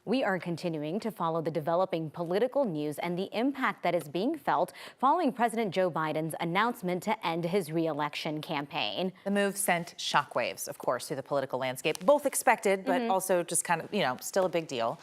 We are continuing to follow the developing political news and the impact that is being felt following President Joe Biden's announcement to end his re-election campaign. The move sent shockwaves, of course, through the political landscape, both expected, but also just kind of, still a big deal.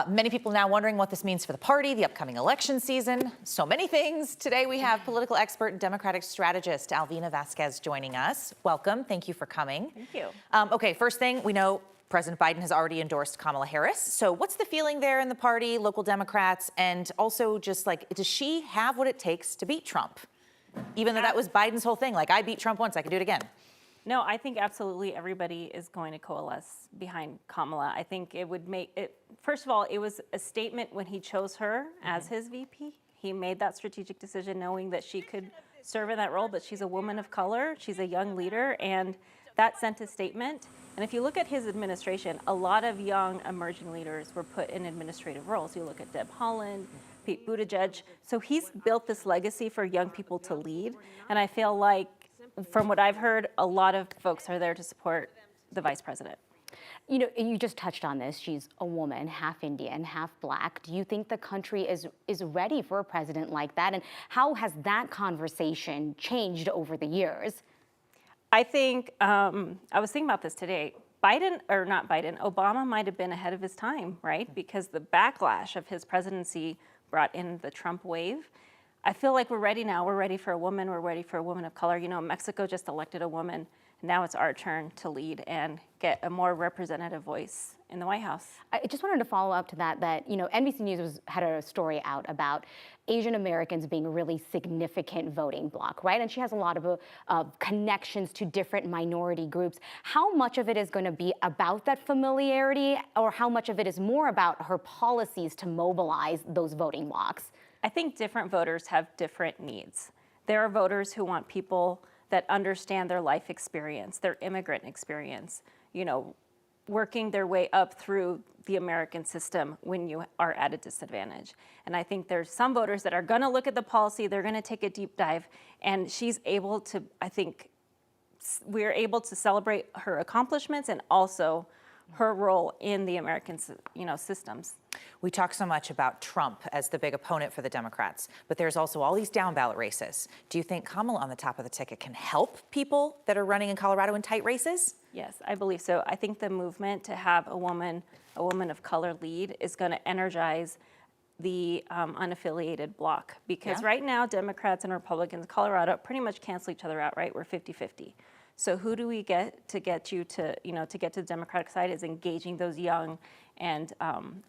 Many people now wondering what this means for the party, the upcoming election season, so many things. Today we have political expert and Democratic strategist Alvina Vasquez joining us. Welcome. Thank you for coming. Thank you. Okay, first thing, we know President Biden has already endorsed Kamala Harris. So what's the feeling there in the party, local Democrats, and also just like, does she have what it takes to beat Trump? Even though that was Biden's whole thing, like I beat Trump once, I can do it again. No, I think absolutely everybody is going to coalesce behind Kamala. I think it would make it, first of all, it was a statement when he chose her as his VP. He made that strategic decision knowing that she could serve in that role, but she's a woman of color, she's a young leader, and that sent a statement. And if you look at his administration, a lot of young emerging leaders were put in administrative roles. You look at Deb Haaland, Pete Buttigieg. So he's built this legacy for young people to lead. And I feel like, from what I've heard, a lot of folks are there to support the vice president. You know, you just touched on this. She's a woman, half Indian, half Black. Do you think the country is ready for a president like that? And how has that conversation changed over the years? I think, I was thinking about this today. Obama might have been ahead of his time, right? Because the backlash of his presidency brought in the Trump wave. I feel like we're ready now. We're ready for a woman. We're ready for a woman of color. You know, Mexico just elected a woman. Now it's our turn to lead and get a more representative voice in the White House. I just wanted to follow up to that, NBC News had a story out about Asian Americans being a really significant voting bloc, right? And she has a lot of connections to different minority groups. How much of it is going to be about that familiarity, or how much of it is more about her policies to mobilize those voting blocs? I think different voters have different needs. There are voters who want people that understand their life experience, their immigrant experience, working their way up through the American system when you are at a disadvantage. And I think there's some voters that are gonna look at the policy, they're gonna take a deep dive, and she's able to, I think, we're able to celebrate her accomplishments and also her role in the American, systems. We talk so much about Trump as the big opponent for the Democrats, but there's also all these down ballot races. Do you think Kamala on the top of the ticket can help people that are running in Colorado in tight races? Yes, I believe so. I think the movement to have a woman of color lead is going to energize the unaffiliated bloc, because right now Democrats and Republicans, Colorado pretty much cancel each other out, right? We're 50-50. So who do we get to you to, to get to the Democratic side is engaging those young and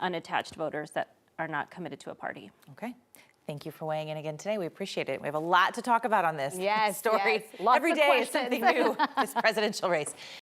unattached voters that are not committed to a party. Okay. Thank you for weighing in again today. We appreciate it. We have a lot to talk about on this story. Yes. Every day is something new, this presidential race.